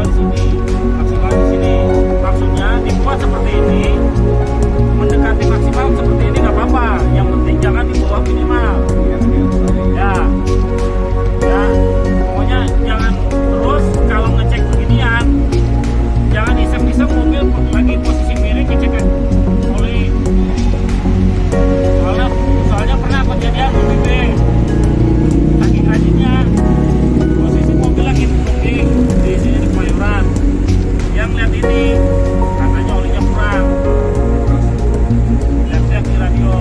di sini, maksimal di sini. Maksudnya dibuat seperti ini, mendekati maksimal seperti ini nggak apa-apa. Yang penting jangan di bawah minimal. Ya, ya, pokoknya jangan terus kalau ngecek beginian, jangan iseng-iseng mobil lagi posisi miring ngecek oli. Soalnya pernah kejadian mobil saking rajinnya posisi mobil lagi booking di sini di Kemayoran, yang lihat ini katanya olinya kurang, lihat di radio.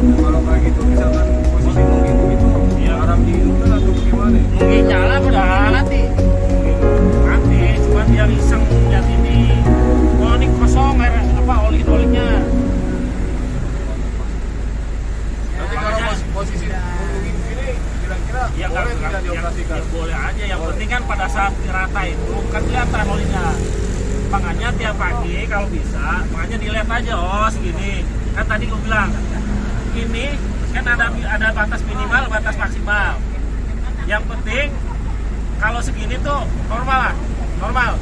Kalau kayak gitu misalkan posisi nungging begitu, Iya. haram dihidupkan atau gimana? Mungkin nyala padahal nanti cuma dia iseng lihat ini. Kalau ini kosong air apa oli-olinya. Nanti kalau posisi nungging begini, kira-kira Ya boleh tidak dioperasikan? ya boleh aja, yang penting kan pada saat dirata itu kan kelihatan olinya. Makanya tiap pagi kalau bisa, makanya dilihat aja, oh segini. Kan tadi gue bilang, ini kan ada batas minimal, batas maksimal. Yang penting kalau segini tuh normal lah, normal.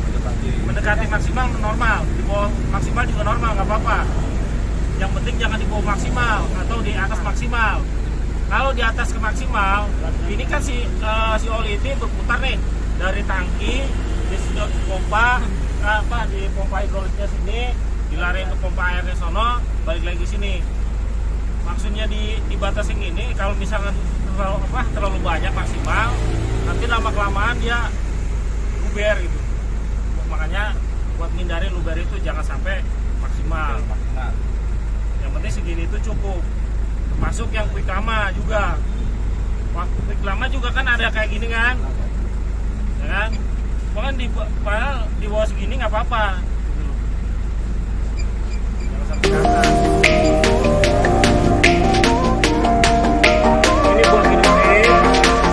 Mendekati maksimal normal, di bawah maksimal juga normal, nggak apa-apa. Yang penting jangan di bawah maksimal atau di atas maksimal. Kalau di atas ke maksimal, ini kan si oli itu berputar nih dari tangki, disedot pompa, di pompa hidroliknya sini, dilariin ke pompa airnya sono, balik lagi sini. Maksudnya dibatasin ini, kalau misalkan terlalu banyak maksimal, nanti lama kelamaan dia luber gitu. Makanya buat menghindari luber itu jangan sampai maksimal. Yang penting segini itu cukup. Termasuk yang quick lama juga. Waktu quick lama juga kan ada kayak gini kan, ya kan? Bahkan di bawah segini nggak apa-apa. Jangan sampai ke atas. Ini buat minum air,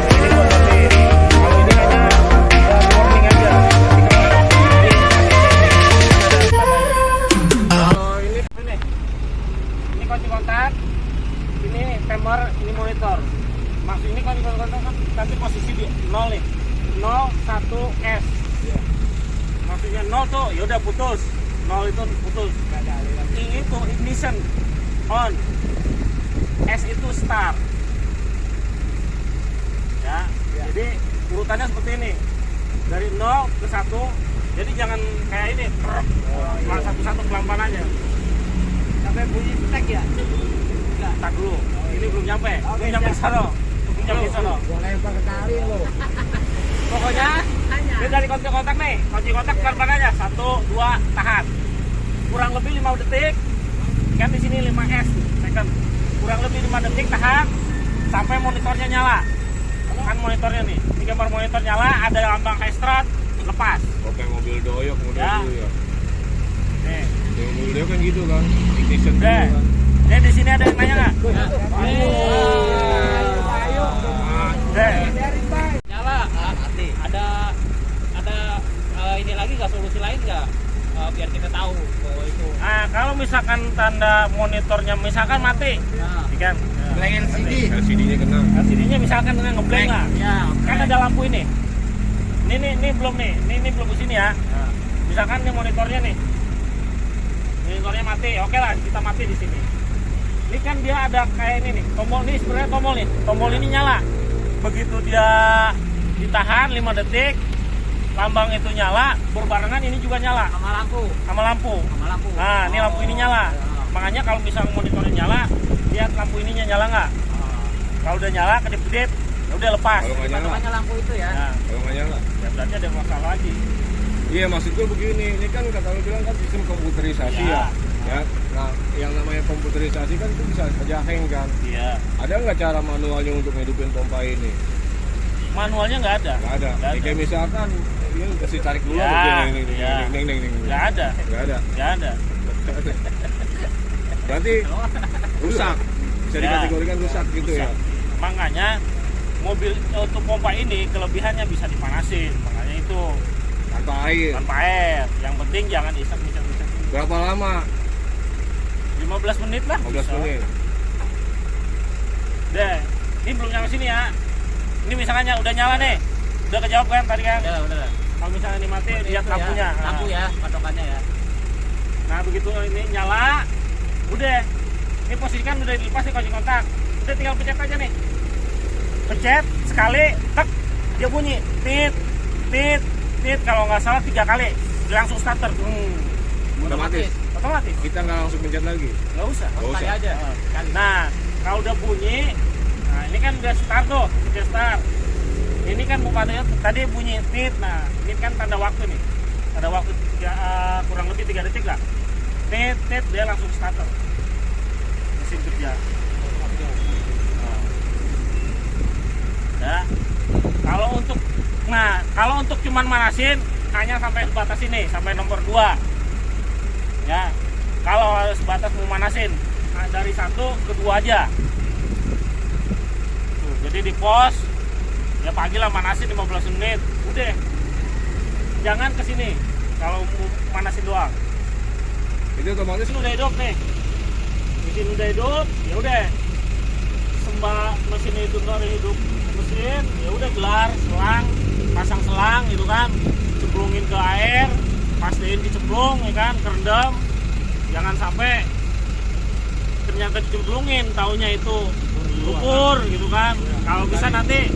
ini buat air. Kalau ini hanya warning aja. Ini kunci kontak, ini timer, ini monitor. Maksud ini kunci kontak kan nanti posisi di 0 nih, 0, 1, S. Maksudnya 0 tuh ya udah putus, 0 itu putus. Ini tuh ignition on, S itu start. Ya, jadi urutannya seperti ini, dari 0 ke 1. Jadi jangan kayak ini, satu-satu pelan-pelan aja. Sampai bunyi stek ya? Tak dulu, ini belum nyampe, belum nyampe sana, belum nyampe sana. Gua lempar ke kali lo. Pokoknya ini dari kunci kontak nih, kunci kontak pelan-pelan aja, 1, 2, tahan. Kurang lebih 5 detik, kan di sini 5S second. Kurang lebih 5 detik tahan sampai monitornya nyala. Kan monitornya nih, ini gambar monitor nyala, ada lambang high start, lepas. Oke, mobil doyok model Ya. dulu ya. Nih, Ya, mobil doyok kan gitu kan, ignition dulu deh. kan. Nih di sini ada yang nanya nggak? Deh. Nyala, mati. Ada ini lagi nggak, solusi lain nggak? Biar kita tahu bahwa itu. Nah, kalau misalkan tanda monitornya misalkan mati, Nah, kan? blank LCD. LCD-nya kena. LCD-nya misalkan dengan ngeblank lah. Ya, Kan ada lampu ini. Ini belum nih. Ini belum di sini ya. Misalkan ini monitornya nih. Monitornya mati. Oke lah, kita mati di sini. Ini kan dia ada kayak ini nih. Tombol ini sebenarnya tombol nih. Tombol ini nyala. Begitu dia ditahan 5 detik, lambang itu nyala, berbarengan ini juga nyala sama lampu. sama lampu. Nah, ini lampu ini nyala. Makanya kalau misalnya monitornya nyala, lihat lampu ininya nyala nggak? Kalau udah nyala, kedip-kedip, ya udah lepas. Kalau nggak nyala, Makanya lampu itu ya. Nah, kalau nggak nyala. ya berarti ada masalah lagi. Iya, maksud gue begini, ini kan kata lu bilang kan sistem komputerisasi Ya. ya. Nah, yang namanya komputerisasi kan itu bisa saja hang kan. Iya. Ada nggak cara manualnya untuk ngidupin pompa ini? Manualnya nggak ada. Nggak ada. Nggak Ya, kayak misalkan ini kasih tarik dulu Ya, begini, ya. ning. Nggak ada. Nggak ada. Nggak ada. Berarti rusak. Bisa Ya. dikategorikan rusak gitu ya. Makanya mobil untuk pompa ini kelebihannya bisa dipanasin. Makanya itu Tanpa air. tanpa air. Yang penting jangan iseng-iseng. Berapa lama? 15 menit lah. 15 bisa. menit. Deh, ini belum nyampe sini ya. Ini misalnya udah nyala nih. Udah kejawab kan tadi kan? Ya, udah. Kalau misalnya ini mati, lihat itu lampunya. ya, lampu ya, patokannya ya. Nah begitu ini nyala, udah. Ini posisi kan udah dilepas nih kunci kontak. Udah tinggal pencet aja nih. Pencet sekali, tek, dia bunyi, tit, tit, tit. Kalau nggak salah 3 kali, dia langsung starter. Otomatis. Otomatis. Kita nggak langsung pencet lagi. Nggak usah. Nggak Sekali usah. aja. Sekali. Nah, kalau udah bunyi, nah ini kan udah start tuh, udah start. Ini kan bukanya tadi bunyi tit. Nah, ini kan tanda waktu nih. Tanda waktu kurang lebih 3 detik lah. Tit, tit, dia langsung starter. Mesin kerja. Ya. Kalau untuk cuman manasin hanya sampai batas ini, sampai nomor 2. Ya. Kalau harus batas mau manasin dari 1 ke 2 aja. Tuh, jadi di pos ya pagi lah manasin 15 menit. Udah. Jangan ke sini kalau mau manasin doang. Itu otomatis. Mesin udah hidup nih. Mesin udah hidup, ya udah. Mesin itu dari hidup mesin, ya udah gelar, selang, pasang selang gitu kan. Cemplungin ke air, pastiin dicemplung ya kan, kerendam. Jangan sampai ternyata dicemplungin, taunya itu lumpur gitu kan. Kalau bisa nanti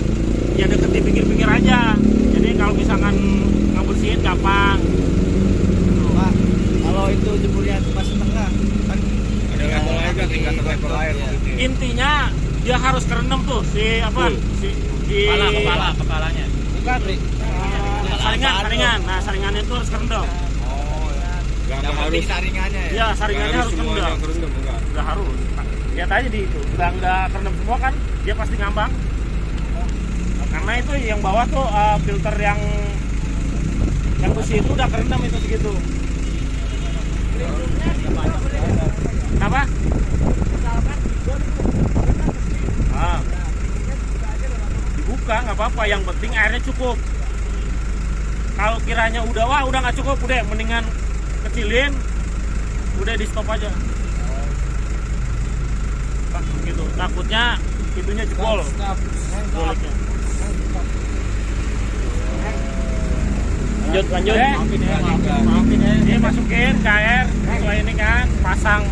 ya deket di pinggir-pinggir aja. Jadi kalau misalkan ngebersihin gampang. Pak, kalau itu jebulnya pas setengah kan Ada level air kan, tingkat level air. maksudnya. Intinya dia harus kerendam tuh si apa? Kepalanya. Bukan saringan. Nah, saringannya itu harus kerendam. Nggak yang harus. penting saringannya ya. Ya, saringannya harus semuanya kerendam. kerendam enggak. Udah harus. Lihat aja di itu. Udah kerendam semua kan, dia pasti ngambang. Karena itu yang bawah tuh filter yang besi itu udah kerendam itu segitu. Kenapa? Dibuka nggak apa-apa, yang penting airnya cukup. Kalau kiranya udah nggak cukup, udah mendingan kecilin, udah di stop aja. Nah, gitu. Takutnya itunya jebol. Boleknya. Lanjut. Maafin ya. Ini masukin ke air, setelah ini kan pasang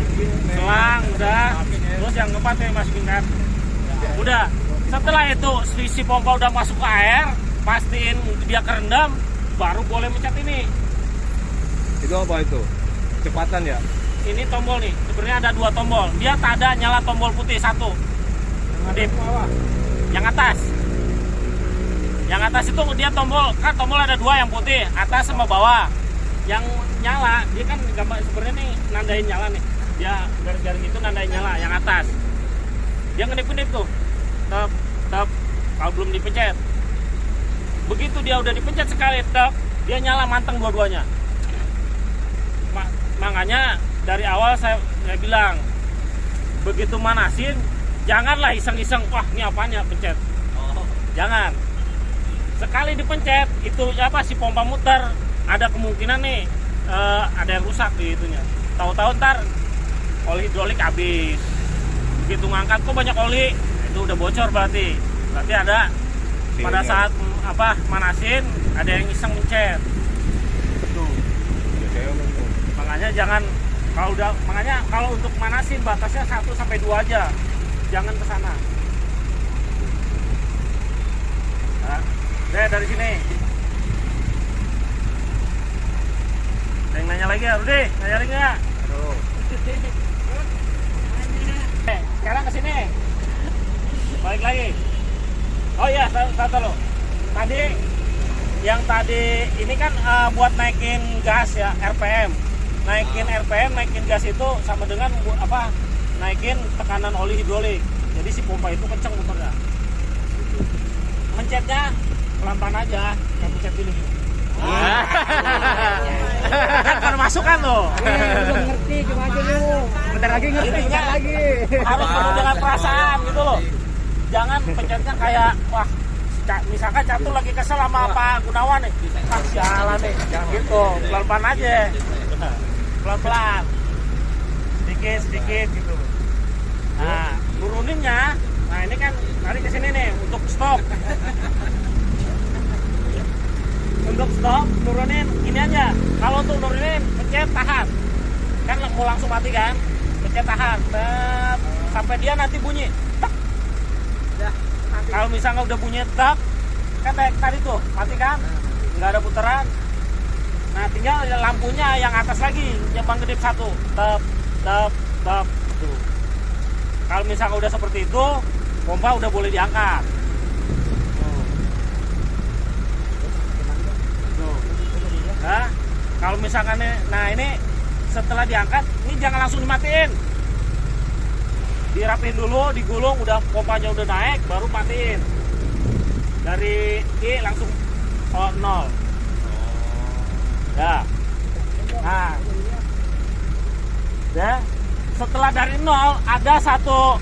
selang udah. Terus yang keempat ya masukin kan. Udah. Setelah itu si pompa udah masuk ke air, pastiin dia kerendam, baru boleh mencet ini. Itu apa itu? Kecepatan ya? Ini tombol nih. Sebenarnya ada 2 tombol. Dia tak ada nyala tombol putih 1. Dip. Yang atas. Yang atas itu dia tombol ada 2 yang putih, atas sama bawah. Yang nyala, dia kan gambar sebenarnya nih nandain nyala nih. Dia garis-garis itu nandain nyala yang atas. Dia ngedip-ngedip tuh. Tap, kalau belum dipencet. Begitu dia udah dipencet sekali, tap, dia nyala manteng dua-duanya. Makanya dari awal saya bilang, begitu manasin, janganlah iseng-iseng, wah ini apaan ya pencet. Jangan. Sekali dipencet itu si pompa muter, ada kemungkinan nih ada yang rusak di itunya. Tahu-tahu ntar oli hidrolik habis. Begitu ngangkat kok banyak oli, itu udah bocor berarti ada pada saat manasin ada yang iseng mencet. Tuh. Makanya jangan kalau untuk manasin batasnya 1 sampai 2 aja. Jangan ke sana. Nah, dari sini. Ada yang nanya lagi ya, Rudi? Nanya lagi nggak? Sekarang ke sini. Balik lagi. Oh iya, satu lo. Tadi ini kan buat naikin gas ya, RPM. Naikin gas itu sama dengan naikin tekanan oli hidrolik. Jadi si pompa itu kenceng muternya. Mencetnya pelan-pelan aja, nggak pencet dulu. Kan pada masuk kan lo. Belum ngerti cuma aja lu. Bentar lagi ngerti, Intinya lagi. harus penuh dengan perasaan gitu loh. Jangan pencetnya kayak misalkan Catur lagi kesel sama Pak Gunawan nih. Jalan nih. Gitu, pelan-pelan aja. Pelan-pelan. Sedikit gitu. Nah, turuninnya. Nah, ini kan tarik ke sini nih untuk stop. Untuk stop, turunin ini aja. Kalau untuk nurunin, pencet tahan. Kan mau langsung mati kan? Pencet tahan. Tet, sampai dia nanti bunyi. Tak. Kalau misalnya udah bunyi tak, kan kayak tadi tuh, mati kan? Nggak ada putaran. Nah, tinggal lampunya yang atas lagi, yang bang kedip satu. Tep, tep, tep. Tuh. Kalau misalnya udah seperti itu, pompa udah boleh diangkat. Nah, kalau misalkan nah ini setelah diangkat, ini jangan langsung dimatiin. Dirapiin dulu, digulung, udah pompanya udah naik, baru matiin. Dari I langsung nol. Ya. Nah, ya. Setelah dari nol ada satu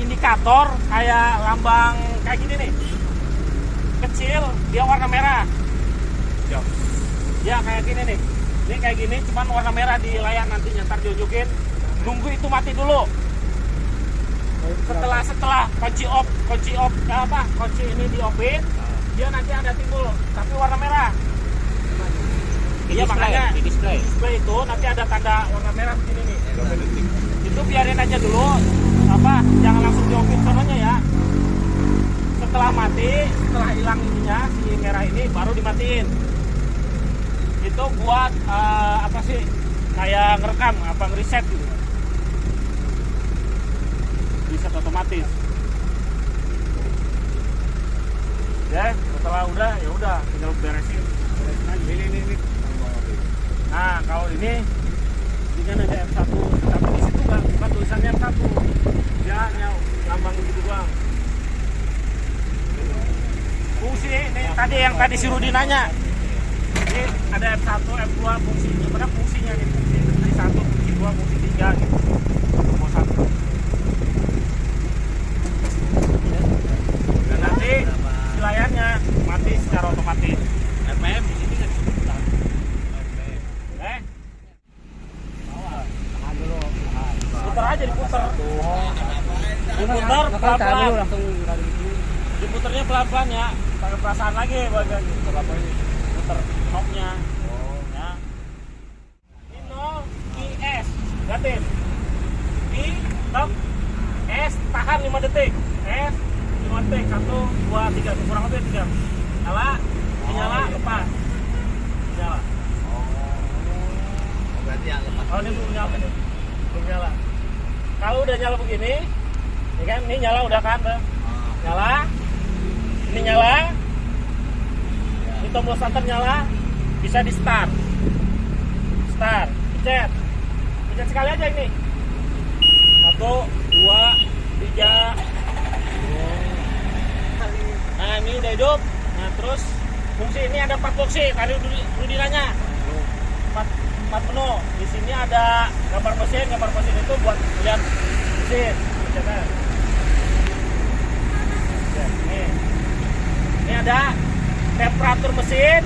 indikator kayak lambang kayak gini nih, kecil, dia warna merah. Ya kayak gini nih, ini kayak gini, cuman warna merah di layar nantinya, ntar diunjukin. Nunggu itu mati dulu. Setelah kunci ini diopin, dia nanti ada timbul, tapi warna merah. Iya makanya di display itu nanti ada tanda warna merah begini nih. Itu biarin aja dulu, jangan langsung diopin sononya ya. Setelah mati, setelah hilang ininya si merah ini, baru dimatiin. Itu buat kayak ngerekam, ngeriset gitu. Reset otomatis. Ya, setelah udah ya udah tinggal beresin aja. Ini. Nah, kalau ini kan ada F1, tapi di situ bukan tulisannya F1. Dia hanya lambang gitu doang. Fungsi ini tadi yang tadi si Rudi nanya. Ini ada F1, F2 fungsinya. Mana fungsinya nih? Fungsi 1, fungsi 2, fungsi 3 gitu. Mau 1. Dan nanti si layarnya mati secara otomatis. RPM di sini kan disebutkan. Putar aja, diputar. Diputar pelan-pelan. Diputarnya pelan-pelan ya. Pakai perasaan lagi bagian. Putar knob-nya. Ya. Ini IS, gatin. I, stop. S, tahan 5 detik. S, 5 detik. 1, 2, 3. Kurang lebih 3. Nyala, dinyala, lepas. Nyala. Berarti yang lepas. Oh, ini belum nyala nih. Belum nyala. Kalau udah nyala begini, ini kan, ini nyala udah kan, nyala. Ini nyala. Ini tombol starter nyala, bisa di start. Start, pencet. Pencet sekali aja ini. 1, 2, 3. Nah, ini udah hidup. Nah, terus fungsi ini ada 4 fungsi. Tadi Rudi nanya. 4 menu. Di sini ada gambar mesin. Gambar mesin itu buat lihat mesin. Ini ada temperatur mesin,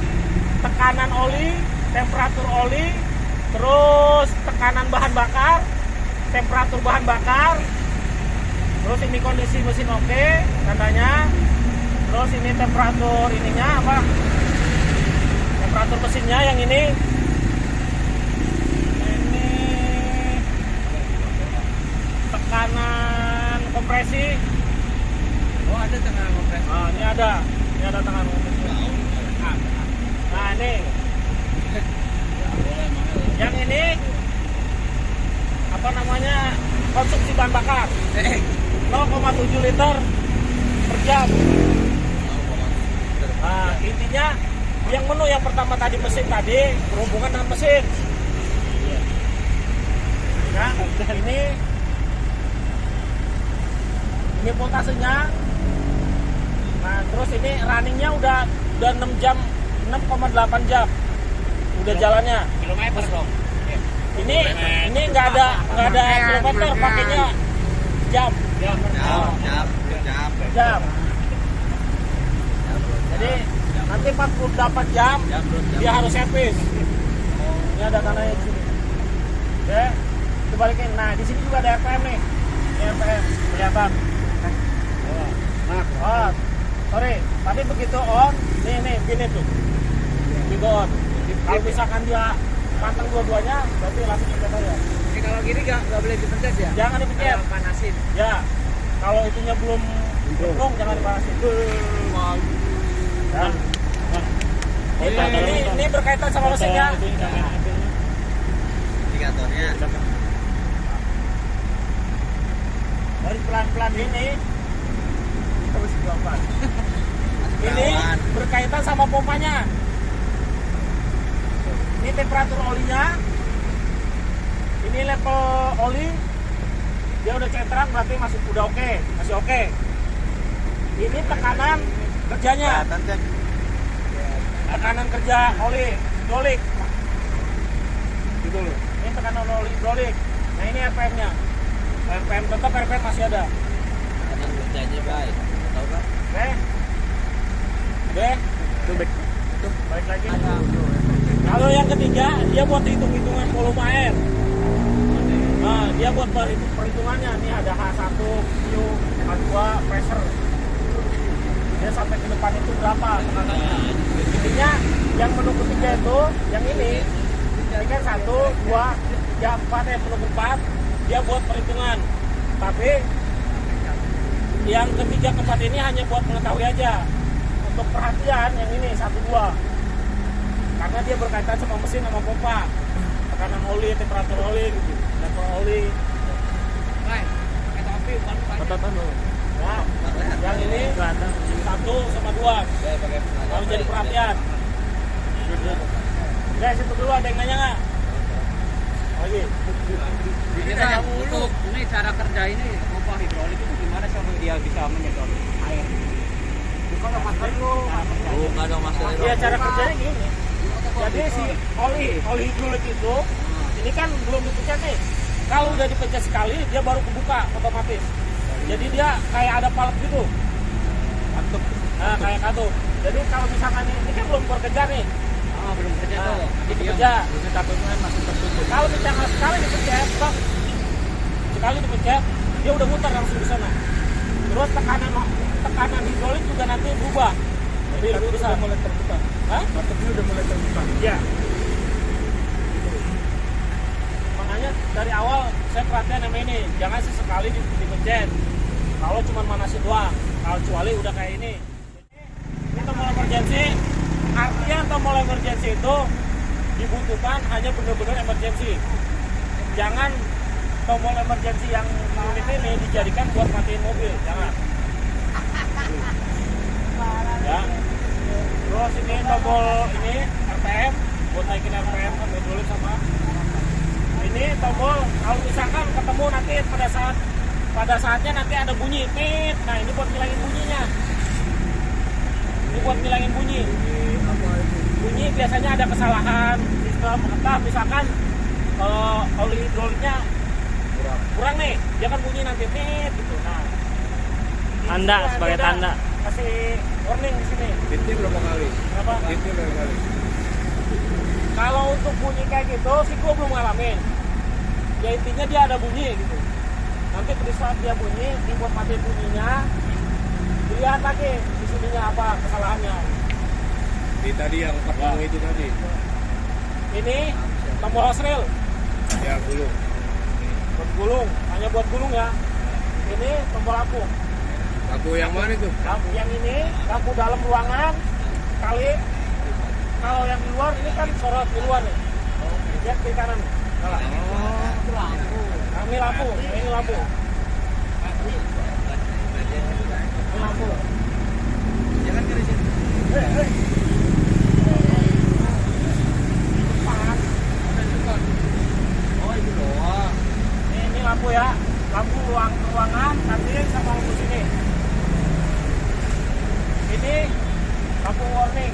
tekanan oli, temperatur oli, terus tekanan bahan bakar, temperatur bahan bakar, terus ini kondisi mesin oke, tandanya. Terus ini temperatur ininya temperatur mesinnya yang ini tekanan kompresi. Oh, ada tekanan kompresi. Nah, ini ada tekanan kompresi. Nah, ini yang ini konsumsi bahan bakar 0,7 liter per jam. Nah, intinya yang menu yang pertama tadi mesin tadi berhubungan dengan mesin. Nah, ini voltasenya. Nah, terus ini runningnya udah 6 jam, 6,8 jam udah jalannya. Kilometer dong. Ini nggak ada kilometer, pakainya jam. Jam. Jadi nanti 48 jam dia harus servis. Ini ada tandanya di sini. Oke, dibalikin. Nah, di sini juga ada RPM nih. Ini RPM kelihatan. Oh, sorry. Tadi begitu on, nih gini tuh. Kick-on. Kalau misalkan dia matang dua-duanya, berarti langsung pencet aja. Ini kalau gini nggak boleh dipencet ya? Jangan dipencet. Panasin. Ya, kalau itunya belum untung jangan dipanasin. Ya. Ini berkaitan sama mesinnya. Indikatornya. Harus pelan-pelan ini. Terus pelan-pelan. Ini berkaitan sama pompanya. Ini temperatur olinya. Ini level oli. Dia udah centang berarti masih udah oke, masih oke. Ini tekanan kerjanya. Tekanan kerja oli hidrolik. Gitu loh. Ini tekanan oli hidrolik. Nah ini RPM-nya. RPM tetap RPM masih ada. Tekanan kerjanya baik. Tahu kan? Oke. Oke. Tuh, balik lagi. Kalau yang ketiga, dia buat hitung-hitungan volume air. Nah, dia buat perhitungannya. Nih ada H1, Q, H2, pressure. Dia sampai ke depan itu berapa tekanannya. Intinya yang menu ketiga itu, yang ini kan 1, 2, 3, 4, menu keempat, dia buat perhitungan. Tapi yang ketiga keempat ini hanya buat mengetahui aja. Untuk perhatian yang ini 1, 2. Karena dia berkaitan sama mesin sama pompa. Tekanan oli, temperatur oli gitu. Level oli. Baik, kita api bukan Nah, yang ini 1 sama 2. Kalau jadi perhatian. Guys, itu dulu ada yang nanya nggak? Lagi. Kita untuk ini cara kerja ini pompa hidrolik itu gimana sampai dia bisa menyedot air? Bukan nggak masker lu. Bukan dong masalah. Iya, cara kerjanya gini. Jadi si oli hidrolik itu, ini kan belum dipencet nih. Kalau udah dipencet sekali, dia baru kebuka otomatis. Jadi dia kayak ada valve gitu. Katup. Nah, kayak katup. Jadi kalau misalkan ini kan belum bekerja nih. Oh, belum kerja tuh. Ini bekerja. Ini katupnya masih tertutup. Kalau misalkan sekali dipencet, bang, sekali dipencet, dia udah muter langsung di sana. Terus tekanan hidrolik juga nanti berubah. Jadi lebih besar. Udah mulai terbuka. Hah? Katupnya udah mulai terbuka. Iya. Makanya dari awal saya perhatian sama ini, jangan sesekali dipencet. Kalau cuma manasin doang, kalau kecuali udah kayak ini. Ini tombol emergency. Artinya tombol emergency itu dibutuhkan hanya benar-benar emergency. Jangan tombol emergency yang unit ini dijadikan buat matiin mobil, jangan. Ya. Terus ini tombol ini RPM buat naikin RPM sama hidrolik sama. Ini tombol kalau misalkan ketemu nanti pada saatnya nanti ada bunyi tit. Nah ini buat ngilangin bunyinya. Ini buat ngilangin bunyi. Bunyi biasanya ada kesalahan sistem entah misalkan oli hidroliknya kurang nih, dia kan bunyi nanti tit gitu. Nah, Tanda sebagai tanda. Kasih warning di sini. Hitnya berapa kali? Berapa? Hitnya berapa kali? Kalau untuk bunyi kayak gitu sih gue belum ngalamin. Ya intinya dia ada bunyi gitu. Nanti pada saat dia bunyi, dibuat mati bunyinya, dilihat lagi di sininya apa kesalahannya. Di tadi yang ketemu itu tadi. Ini tombol hose reel Ya gulung. buat gulung, hanya buat gulung ya. Ini tombol lampu. Lampu yang mana itu? Lampu yang ini lampu dalam ruangan kali. Kalau yang di luar ini kan sorot di luar nih. Lihat di kanan. Salah. Itu lampu. Nah, ini lampu, ini lampu. Ini lampu. Jangan ke sini. Depan. Oh itu doang. Ini lampu ya, lampu ruangan, nanti sama lampu sini. Ini lampu warning.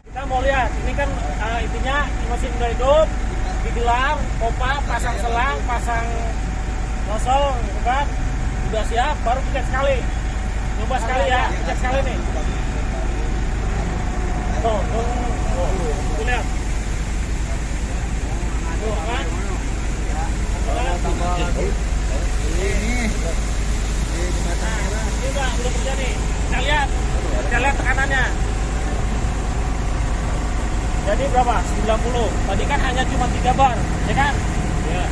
Kita mau lihat, ini kan intinya mesin udah hidup, digelar, pompa, pasang selang, pasang nosol, gitu kan, udah siap, baru pencet sekali. Coba sekali ya, pencet sekali nih. Tuh, lihat. Tuh kan. Nah, ini udah kerja nih. Kita lihat tekanannya. 90. Tadi kan hanya cuma 3 bar, ya kan? Ya.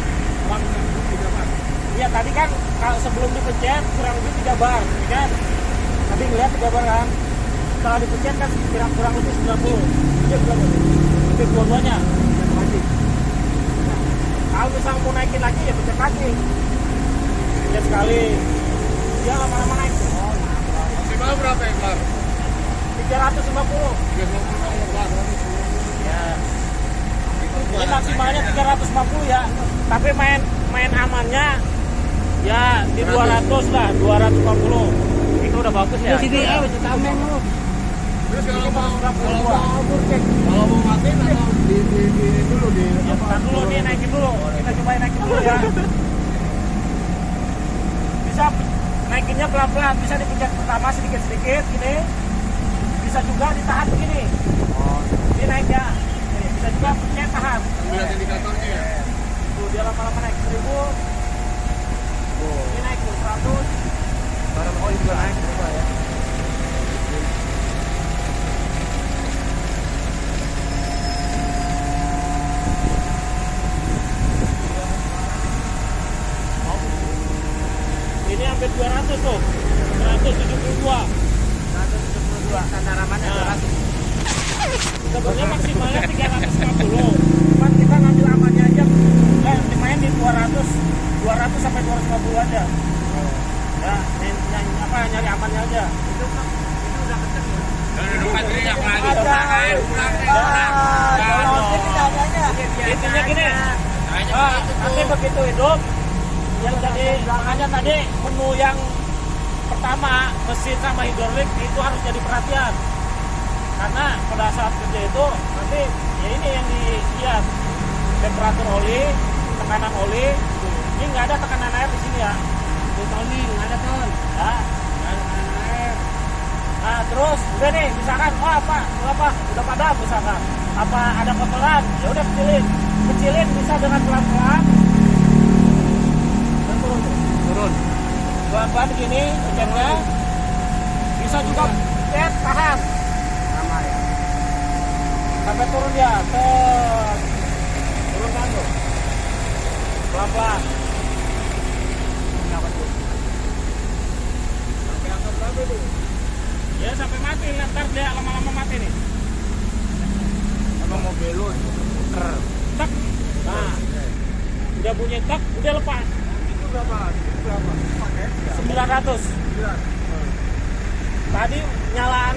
Bang, 3 bar. Iya, tadi kan kalau sebelum dipencet kurang lebih 3 bar, ya kan? Tadi ngeliat 3 bar kan? Setelah dipencet kan kurang lebih 90. Iya, berapa? Itu dua-duanya. Nah, kalau misalnya mau naikin lagi ya pencet lagi. Pencet sekali. Dia lama-lama naik. Maksimal berapa ya, Bang? 350. 350 Bang. Ya. Ini maksimalnya 350 ya. Tapi main amannya ya di 200 lah, 250. Itu udah bagus ya. Di sini tameng lu. Terus kalau mau matiin atau di dulu di Ya, bentar dulu nih, naikin dulu. Kita cobain naikin dulu ya. Bisa naikinnya pelan-pelan, bisa dipencet pertama sedikit-sedikit gini. Bisa juga ditahan begini. Ini naik ya. Ini, bisa juga pencet tahan. lihat indikatornya ya. Tuh, dia lama-lama naik 1000. Ini naik tuh 100. Barang oli juga naik berapa ya? Ini hampir 200 tuh. 172. 172 standar amannya Nah. 200. Sebenarnya maksimalnya 350. Cuman kita ngambil amannya aja. Dimain di 200 sampai 250 aja. Ya, nyari amannya aja. Depan teriak lagi. Intinya gini. Nanti begitu hidup, yang jadi makanya tadi menu yang pertama mesin sama hidrolik itu harus jadi perhatian. Karena pada saat kerja itu nanti ya ini yang dilihat temperatur oli, tekanan oli. Ini nggak ada tekanan air di sini ya. Di Tony nggak ada ton. Ya, nggak ada tekanan air. Nah terus udah nih misalkan apa udah padam misalkan apa ada kotoran ya udah kecilin bisa dengan pelan-pelan dan turun pelan-pelan begini pencetnya bisa juga pencet tahan Sama ya. sampai turun ya turunkan tuh pelan-pelan Sampai angka berapa tuh? ya sampai mati ntar dia lama-lama mati nih Apa mau belon? tak nah udah bunyi tak udah lepas Itu berapa? Itu berapa? Pakai 900 tadi nyala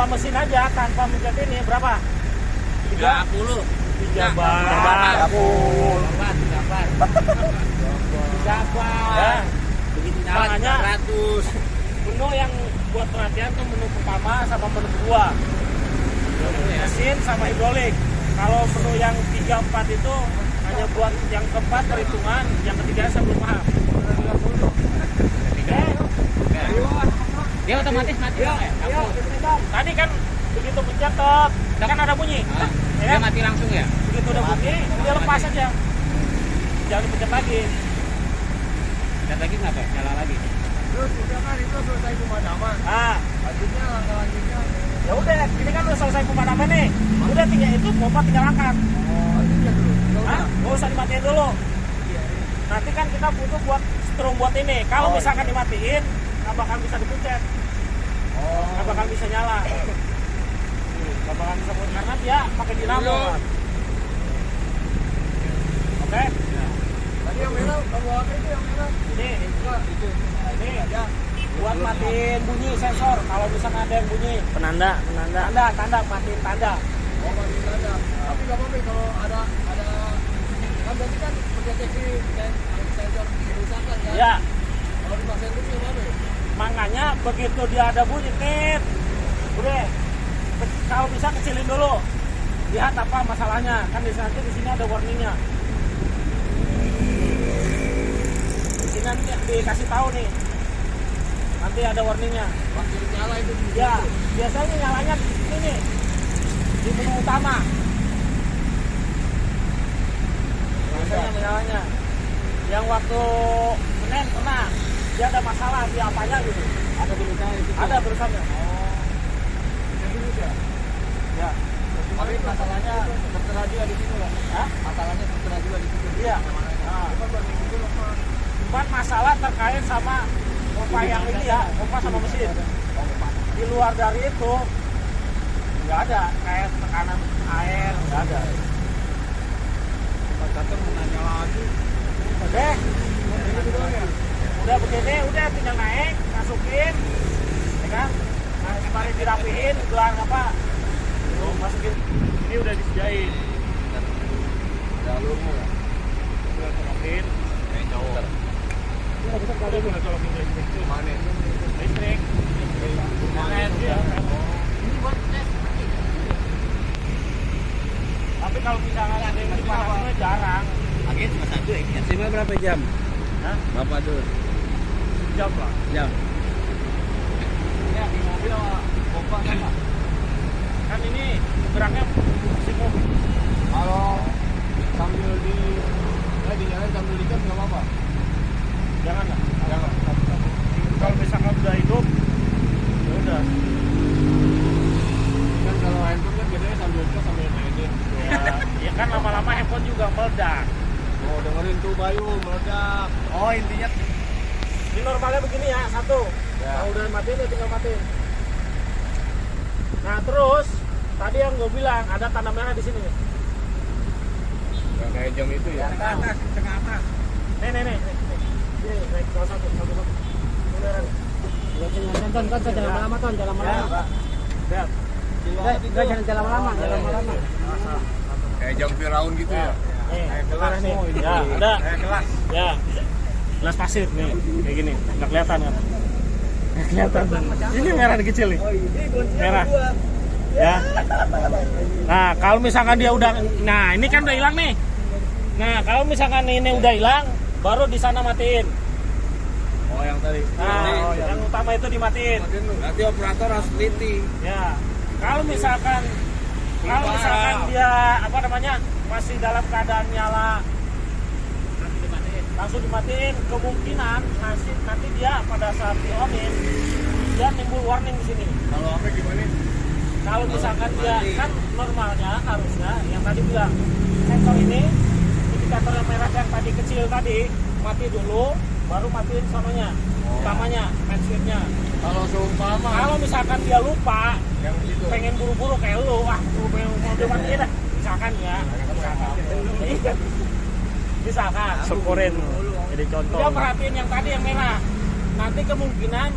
mesin aja tanpa mencet ini berapa 30. 3 bar 3 bar. 3 bar ya. Begitu nyala Makanya 300. Menu yang buat perhatian tuh menu pertama sama menu kedua mesin sama hidrolik. Kalau menu yang 3, 4 itu hanya buat yang keempat perhitungan, yang ketiga saya belum paham. Dia otomatis mati Bang, ya? Tadi kan begitu pencet kan ada bunyi. Ah, Ya dia kan? mati langsung ya? Begitu udah bunyi, dia lepas aja. Jangan dipencet lagi. Dan lagi kenapa? Nyala lagi. Terus udah kan itu selesai pemadaman. Ah, Lanjutnya langkah lanjutnya. ya udah, ini kan udah selesai pemadaman nih. Udah tinggal itu pompa tinggal angkat. Oh, itu dia dulu. Hah? Nggak usah dimatiin dulu. Nanti kan kita butuh buat strum buat ini. Kalau misalkan dimatiin, nggak bakal bisa dipencet. Nggak bakal bisa nyala. Nggak bakal bisa karena dia pakai dinamo. Kan? Oke? Tadi yang merah, kamu apa itu yang merah? Ini, Itu. ini ya. Buat matiin bunyi sensor. Kalau misalkan ada yang bunyi, Penanda. tanda, matiin tanda. Oh, masih ada. Tapi nggak apa-apa kalau ada kan berarti kan mendeteksi sensor kerusakan kan? Ya, Kalau dipaksain itu gimana ya? makanya begitu dia ada bunyi, tit, udah. Kalau bisa kecilin dulu. Lihat apa masalahnya. Kan di sini ada warningnya. Di sini nanti dikasih tahu nih. Nanti ada warningnya. Waktu nyala itu di Ya, biasanya nyalanya di sini nih. Di menu utama. Biasanya nyalanya. Yang waktu Senin pernah dia ada masalah di apanya gitu. ada tulisannya itu. Ada tulisannya. Yang dulu ya. Ya. Tapi masalahnya tertera juga di situ lah. Hah? Masalahnya tertera juga di situ. Iya. Nah, cuman masalah terkait sama pompa yang ini ya, pompa sama mesin. Di luar dari itu nggak ada kayak tekanan air, nggak ada. Datang menanya lagi. Udah, udah begini, udah tinggal naik, masukin, ya kan? Nah, kemarin dirapihin, gelang apa? Tuh, masukin. Ini udah disediain. Jalurnya ya. Udah colokin. Kayak jauh. Udah colokin listrik tuh. Mana? Listrik. Jangan dia. Ini buat tes. Tapi kalau misalnya ada yang dipasangnya jarang. Agen cuma satu ya. Maksimal berapa jam? Hah? Bapak Dur. Jam lah. Jam. Ya di mobil pompa sama. Kan ini geraknya si mobil. Kalau sambil di jalan sambil di jam nggak apa-apa. Jangan lah. Jangan. Kalau misalkan udah hidup, ya udah. Kan kalau handphone kan biasanya sambil gas sambil mainin. Ya kan lama-lama handphone juga meledak. Oh dengerin tuh Bayu meledak. Oh intinya Ini normalnya begini ya, satu. Ya. Kalau udah matiin ya tinggal matiin. Nah terus tadi yang gue bilang ada tanda merah di sini. Yang kayak jam itu ya. Atas, tengah atas. Nih. Ini naik ke satu. Beneran. Ton, jangan lama-lama, Ton, jangan lama-lama. Lihat. Enggak, jangan lama-lama, jangan lama-lama. Kayak jam Firaun gitu ya. Nih, Kayak gelas nih. oh, ini. Ya, ada. Kayak gelas. Ya. Gelas pasir nih, kayak gini. Nggak kelihatan kan? Nggak kelihatan. Ini merah di kecil nih. Merah. Ya. Nah, kalau misalkan dia udah, nah ini kan udah hilang nih. Nah, kalau misalkan ini udah hilang, baru di sana matiin. Oh yang tadi. Nah, yang utama itu dimatiin. berarti operator harus teliti. Ya. Kalau misalkan dia apa namanya masih dalam keadaan nyala, langsung dimatiin, kemungkinan nanti dia pada saat di onin dia timbul warning di sini. Kalau apa gimana? Kalau misalkan dia kan normalnya harusnya yang tadi bilang sensor ini indikator yang merah yang tadi kecil tadi mati dulu baru matiin sononya utamanya main switch-nya. Kalau seumpama Kalau misalkan dia lupa yang itu pengen buru-buru kayak lu mau matiin dah misalkan ya misalkan syukurin jadi contoh dia perhatiin yang tadi yang merah nanti kemungkinan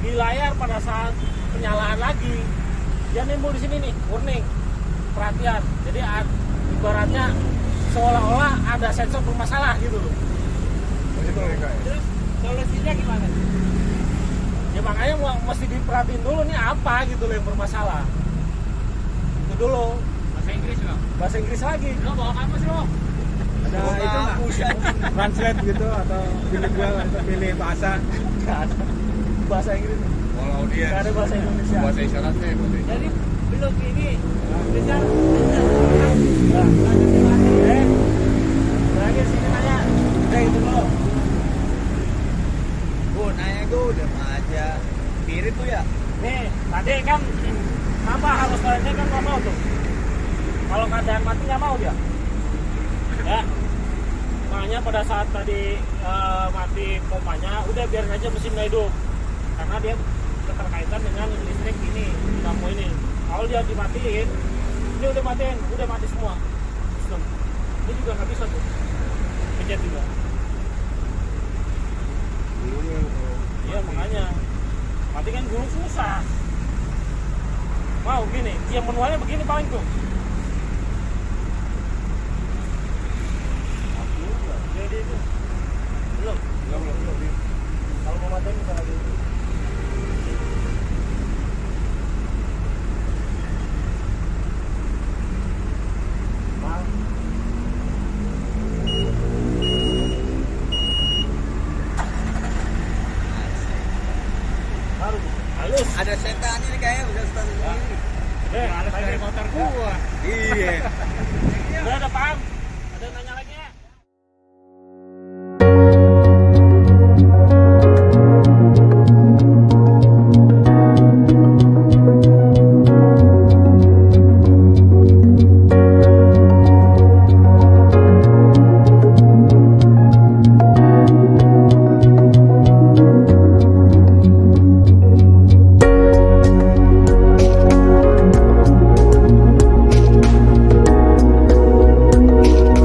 di layar pada saat penyalaan lagi dia nimbul di sini nih warning perhatian jadi ibaratnya seolah-olah ada sensor bermasalah gitu loh. Terus solusinya gimana? Ya makanya mesti diperhatiin dulu nih apa gitu loh yang bermasalah itu dulu. Bahasa Inggris bang. Bahasa Inggris lagi Lo bawa kamus lo. Ada itu nggak? Translate gitu atau bilingual atau pilih bahasa? nggak ada bahasa Inggris kalau dia nggak ada bahasa Indonesia. bahasa isyaratnya ya berarti. Jadi belum ini bisa Terakhir sini nanya udah itu dulu. Gue nanya gue udah aja. Pirit tuh ya. Nih tadi kan apa harus ini kan nggak mau tuh kalau keadaan mati nggak mau dia ya makanya pada saat tadi mati pompanya udah biarin aja mesinnya hidup karena dia keterkaitan dengan listrik ini dinamo ini. Kalau dia dimatiin ini udah mati semua sistem ini juga nggak bisa tuh pencet juga. Iya makanya mati kan gulung susah. Mau gini, yang manualnya begini paling tuh. Jadi itu belum. Kalau mau matiin bisa lagi. Halus. Ada setan ini kayaknya udah start sendiri. Ada dari motor gua. Pak.